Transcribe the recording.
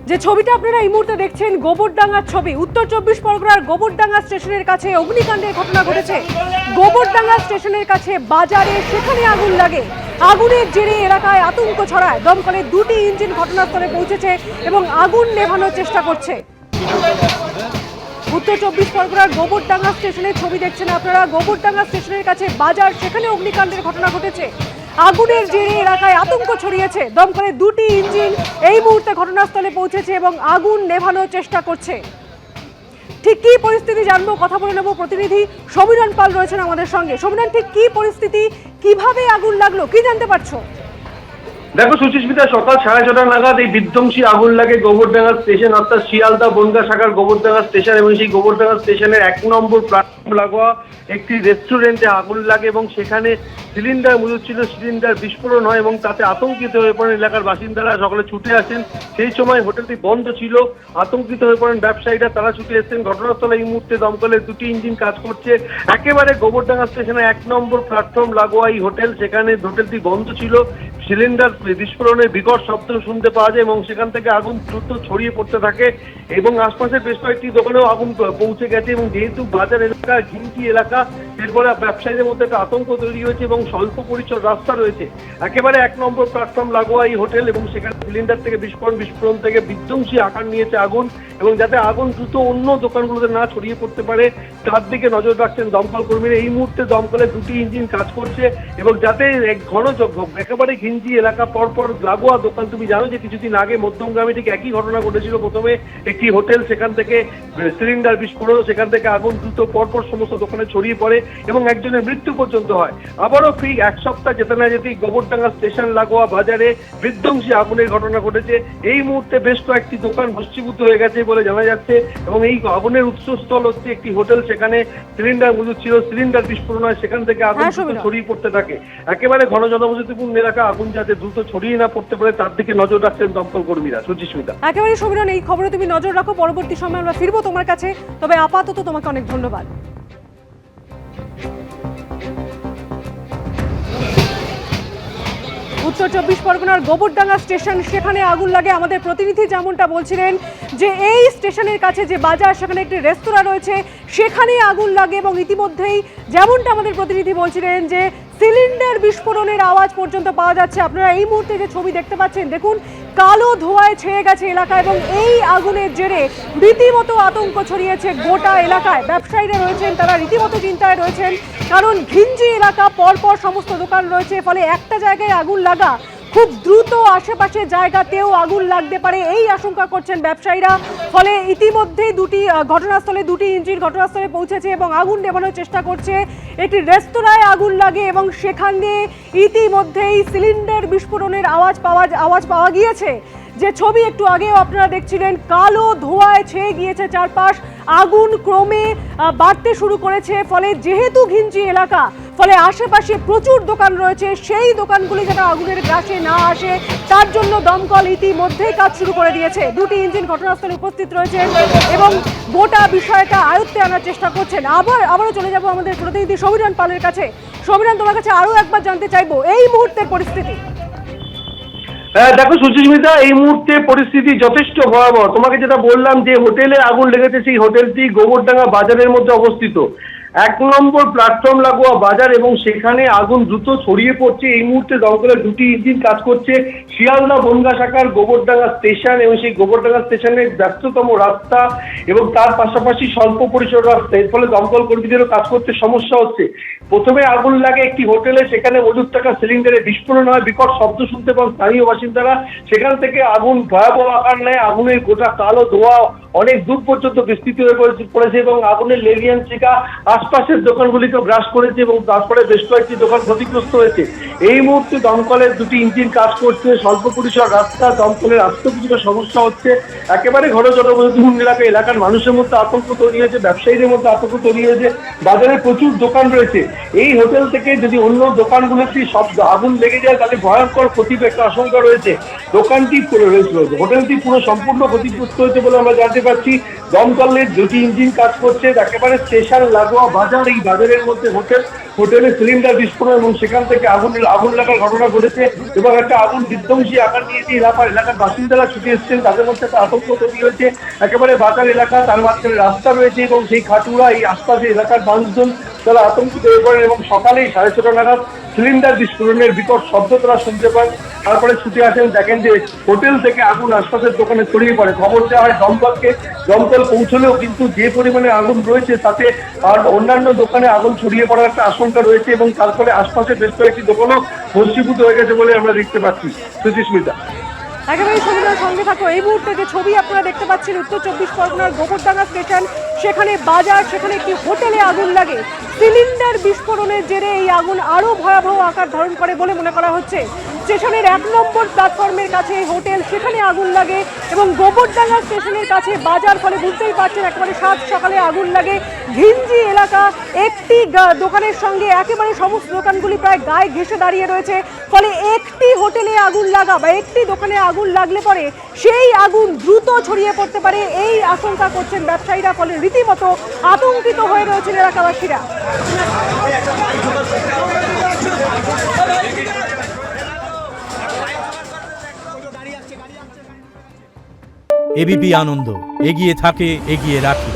যে ছবিটা আপনারা এই মুহূর্তে দেখছেন গোবরডাঙ্গার ছবি, উত্তর 24 পরগনার গোবরডাঙ্গা স্টেশনের কাছে অগ্নিকাণ্ডের ঘটনা ঘটেছে। গোবরডাঙ্গা স্টেশনের কাছে বাজারে সেখানে আগুন লাগে। আগুনের জেরে এলাকায় আতঙ্ক ছড়ায়। দমকলের দুটি ইঞ্জিন ঘটনাস্থলে পৌঁছেছে এবং আগুন নেভানোর চেষ্টা করছে। উত্তর 24 পরগনার গোবরডাঙ্গা স্টেশনের ছবি দেখছেন আপনারা। গোবরডাঙ্গা স্টেশনের কাছে বাজার, সেখানে অগ্নিকাণ্ডের ঘটনা ঘটেছে। আগুনের জেরে এলাকায় আতঙ্ক ছড়িয়েছে। দমকলের দুটি ইঞ্জিন এই মুহূর্তে ঘটনাস্থলে পৌঁছেছে এবং আগুন নেভানোর চেষ্টা করছে। ঠিক কি পরিস্থিতি জানবো, কথা বলে নেব। প্রতিনিধি সমীরণ পাল রয়েছেন আমাদের সঙ্গে। সমীরণ, ঠিক কি পরিস্থিতি, কিভাবে আগুন লাগলো, কি জানতে পারছো? দেখো সুচিস্মিতা, সকাল 6:30 নাগাদ এই বিধ্বংসী আগুন লাগে গোবরডাঙ্গা স্টেশন, অর্থাৎ শিয়ালদা বনগা শাখার গোবরডাঙ্গা স্টেশন, এবং সেই গোবরডাঙ্গা স্টেশনের 1 নম্বর প্ল্যাটফর্ম লাগোয়া একটি রেস্টুরেন্টে আগুন লাগে এবং সেখানে সিলিন্ডার মজুদ ছিল। সিলিন্ডার বিস্ফোরণ হয় এবং তাতে আতঙ্কিত হয়ে পড়েন এলাকার বাসিন্দারা। সকালে ছুটে আসেন, সেই সময় হোটেলটি বন্ধ ছিল। আতঙ্কিত হয়ে পড়েন ব্যবসায়ীরা, তারা ছুটে এসেছেন ঘটনাস্থলে। এই মুহূর্তে দমকলের দুটি ইঞ্জিন কাজ করছে। একেবারে গোবরডাঙ্গা স্টেশনের 1 নম্বর প্ল্যাটফর্ম লাগোয়া এই হোটেল, সেখানে হোটেলটি বন্ধ ছিল। সিলিন্ডার বিস্ফোরণের বিকট শব্দ শুনতে পাওয়া যায় এবং সেখান থেকে আগুন দ্রুত ছড়িয়ে পড়তে থাকে এবং আশপাশের বেশ কয়েকটি দোকানেও আগুন পৌঁছে গেছে। এবং যেহেতু বাজার এলাকা, ঘিঞ্চি এলাকা, এরপরে ব্যবসায়ীদের মধ্যে একটা আতঙ্ক তৈরি হয়েছে এবং স্বল্প পরিসর রাস্তা রয়েছে। একেবারে 1 নম্বর প্ল্যাটফর্ম লাগোয়া এই হোটেল এবং সেখানে সিলিন্ডার থেকে বিস্ফোরণ থেকে বিধ্বংসী আকার নিয়েছে আগুন, এবং যাতে আগুন দ্রুত অন্য দোকানগুলোতে না ছড়িয়ে পড়তে পারে তার দিকে নজর রাখছেন দমকল কর্মীরা। এই মুহূর্তে দমকলের দুটি ইঞ্জিন কাজ করছে এবং যাতে এক ঘনযোগ্য একেবারে ঘিঞ্জি এলাকা পরপর লাগোয়া দোকান, তুমি জানো যে কিছুদিন আগে মধ্যমগ্রামে ঠিক একই ঘটনা ঘটেছিল। প্রথমে একটি হোটেল, সেখান থেকে সিলিন্ডার বিস্ফোরণ, সেখান থেকে আগুন দ্রুত পরপর সমস্ত দোকানে ছড়িয়ে পড়ে এবং একজনের মৃত্যু পর্যন্ত হয়। আবারও ঠিক 1 সপ্তাহ যেতে না যেতেই গোবরডাঙ্গা স্টেশন লাগোয়া বাজারে বিধ্বংসী আগুনের ঘটনা ঘটেছে। এই মুহূর্তে বেশ কয়েকটি দোকান ভস্মীভূত হয়ে গেছে বলে জানা যাচ্ছে এবং এই আগুনের উৎসস্থল হচ্ছে একটি হোটেল, সেখানে সিলিন্ডার মজুদ ছিল। সিলিন্ডার বিস্ফোরণ হয়, সেখান থেকে আগুন ছড়িয়ে পড়তে থাকে। একেবারে ঘন জনবসতিপূর্ণ এলাকা, আগুন যাতে দ্রুত ছড়িয়ে না পড়তে পারে তার দিকে নজর রাখছেন দমকল কর্মীরা। সুচিস্মিতা, একেবারে সমীরণ, এই খবরে তুমি নজর রাখো। পরবর্তী সময় আমরা ফিরবো তোমার কাছে, তবে আপাতত তোমাকে অনেক ধন্যবাদ। উত্তর 24 পরগনার গোবরডাঙ্গা স্টেশন, সেখানে আগুন লাগে। আমাদের প্রতিনিধি যেমনটা বলছিলেন যে এই স্টেশনের কাছে যে বাজার, সেখানে একটি রেস্তোরাঁ রয়েছে, সেখানে আগুন লাগে এবং ইতিমধ্যেই যেমনটা আমাদের প্রতিনিধি বলছিলেন যে সিলিন্ডার বিস্ফোরণের আওয়াজ পর্যন্ত পাওয়া যাচ্ছে। আপনারা এই মুহূর্তে যে ছবি দেখতে পাচ্ছেন, দেখুন কালো ধোঁয়ায় ছেয়ে গেছে এলাকা এবং এই আগুনের জেরে রীতিমতো আতঙ্ক ছড়িয়েছে গোটা এলাকায়। ব্যবসায়ীরা রয়েছেন, তারা রীতিমতো চিন্তায় রয়েছেন, কারণ ঘিঞ্জি এলাকা, পরপর সমস্ত দোকান রয়েছে, ফলে একটা জায়গায় আগুন লাগা খুব দ্রুত আশেপাশের জায়গাতেও আগুন লাগতে পারে, এই আশঙ্কা করছেন ব্যবসায়ীরা। ফলে ইতিমধ্যেই দুটি ইঞ্জিন ঘটনাস্থলে পৌঁছেছে এবং আগুন নেভানোর চেষ্টা করছে। একটি রেস্তোরাঁয় আগুন লাগে এবং সেখানে ইতিমধ্যেই সিলিন্ডার বিস্ফোরণের আওয়াজ পাওয়া গিয়েছে। যে ছবি একটু আগেও আপনারা দেখছিলেন, কালো ধোঁয়ায় ছেয়ে গিয়েছে চারপাশ, আগুন ক্রমে বাড়তে শুরু করেছে। ফলে যেহেতু ঘিঞ্জি এলাকা, ফলে আশেপাশে প্রচুর দোকান রয়েছে, সেই দোকানগুলি যাতে আগুনের গ্রাসে না আসে তার জন্য দমকল ইতিমধ্যেই কাজ শুরু করে দিয়েছে। দুটি ইঞ্জিন ঘটনাস্থলে উপস্থিত রয়েছে এবং গোটা বিষয়টা আয়ত্তে আনার চেষ্টা করছেন। আবারও চলে যাব আমাদের প্রতিনিধি সমীরণ পালের কাছে। সমীরণ, তোমার কাছে আরও একবার জানতে চাইবো এই মুহূর্তের পরিস্থিতি। দেখো সুচিস্মিতা, এই মুহূর্তে পরিস্থিতি যথেষ্ট ভয়াবহ। তোমাকে যেটা বললাম যে হোটেলে আগুন লেগেছে, সেই হোটেলটি গোবরডাঙ্গা বাজারের মধ্যে অবস্থিত। 1 নম্বর প্ল্যাটফর্ম লাগোয়া বাজার এবং সেখানে আগুন দ্রুত ছড়িয়ে পড়ছে। এই মুহূর্তে দমকলের দুটি ইঞ্জিন কাজ করছে। শিয়ালদা বনগা শাখার গোবরডাঙ্গা স্টেশন এবং সেই গোবরডাঙ্গা স্টেশনের ব্যস্ততম রাস্তা এবং তার পাশাপাশি স্বল্প পরিসর রাস্তা, এর ফলে দমকল কর্মীদেরও কাজ করতে সমস্যা হচ্ছে। প্রথমে আগুন লাগে একটি হোটেলে, সেখানে মজুদ থাকা সিলিন্ডারে বিস্ফোরণ হয়, বিকট শব্দ শুনতে পান স্থানীয় বাসিন্দারা। সেখান থেকে আগুন ভয়াবহ আকার নেয়। আগুনের গোটা কালো ধোঁয়া অনেক দূর পর্যন্ত বিস্তৃত হয়ে পড়েছে এবং আগুনের লেলিয়ান শিখা আশপাশের দোকানগুলিকেও গ্রাস করেছে এবং তারপরে বেশ কয়েকটি দোকান ক্ষতিগ্রস্ত হয়েছে। এই মুহূর্তে দমকলের দুটি ইঞ্জিন কাজ করছে। স্বল্প পরিসর রাস্তা, দমকলের আসতে কিছুটা সমস্যা হচ্ছে। একেবারে ঘন জনবসতিপূর্ণ এলাকার মানুষের মধ্যে আতঙ্ক তৈরি হয়েছে, ব্যবসায়ীদের মধ্যে আতঙ্ক তৈরি হয়েছে। বাজারে প্রচুর দোকান রয়েছে। এই হোটেল থেকে যদি অন্য দোকানগুলোতে সব আগুন লেগে যায় তাহলে ভয়ঙ্কর ক্ষতির একটা আশঙ্কা রয়েছে। দোকানটি পুরো রয়েছে, হোটেলটি পুরো সম্পূর্ণ ক্ষতিগ্রস্ত হয়েছে বলে আমরা জানতে পারছি। দমকলের দুটি ইঞ্জিন কাজ করছে, একেবারে স্টেশন লাগোয়া বাজার, এই বাজারের মধ্যে হোটেলে সিলিন্ডার বিস্ফোরণ এবং সেখান থেকে আগুন লাগার ঘটনা ঘটেছে এবং একটা আগুন বিধ্বংসী আকার নিয়েছে। এলাকার বাসিন্দারা ছুটে এসেছেন, তাদের মধ্যে একটা আতঙ্ক তৈরি হয়েছে। একেবারে বাজার এলাকা, তার মাঝখানে রাস্তা রয়েছে এবং সেই খাটুরা এই আশপাশে এলাকার মানুষজন তারা আতঙ্কিত হয়ে পড়েন এবং সকালেই 6:30 নাগাদ সিলিন্ডার বিস্ফোরণের বিকট শব্দ তারা শুনতে পান। তারপরে ছুটে আসেন, দেখেন যে হোটেল থেকে আগুন আশপাশের দোকানে ছড়িয়ে পড়ে। খবর দেওয়া হয় দমকলকে, দমকল পৌঁছলেও কিন্তু যে পরিমাণে আগুন রয়েছে তাতে আর অন্যান্য দোকানে আগুন ছড়িয়ে পড়ার একটা আশঙ্কা রয়েছে এবং তারপরে আশপাশে বেশ কয়েকটি দোকানও ভস্মীভূত হয়ে গেছে বলে আমরা দেখতে পাচ্ছি। সুচিস্মিতা, একেবারেই সমুদ্রের সঙ্গে থাকো। এই মুহূর্তে যে ছবি আপনারা দেখতে পাচ্ছেন উত্তর 24 পরগনার গোবরডাঙ্গা স্টেশন, সেখানে বাজার, সেখানে একটি হোটেলে আগুন লাগে। সিলিন্ডার বিস্ফোরণের জেরে এই আগুন আরও ভয়াবহ আকার ধারণ করে বলে মনে করা হচ্ছে। স্টেশনের 1 নম্বর প্ল্যাটফর্মের কাছে এই হোটেল, সেখানে আগুন লাগে এবং গোবরডাঙ্গা স্টেশনের কাছে বাজার, ফলে বুঝতেই পারছেন একেবারে সাত সকালে আগুন লাগে। ঘিঞ্জি এলাকা, একটি দোকানের সঙ্গে একেবারে সমস্ত দোকানগুলি প্রায় গায়ে ঘেঁষে দাঁড়িয়ে রয়েছে। ফলে একটি হোটেলে আগুন লাগা বা একটি দোকানে আগুন লাগলে পরে সেই আগুন দ্রুত ছড়িয়ে পড়তে পারে, এই আশঙ্কা করছেন ব্যবসায়ীরা। ফলে রীতিমতো আতঙ্কিত হয়ে রয়েছেন এলাকাবাসীরা। এবিপি আনন্দ, এগিয়ে থাকে, এগিয়ে রাখে।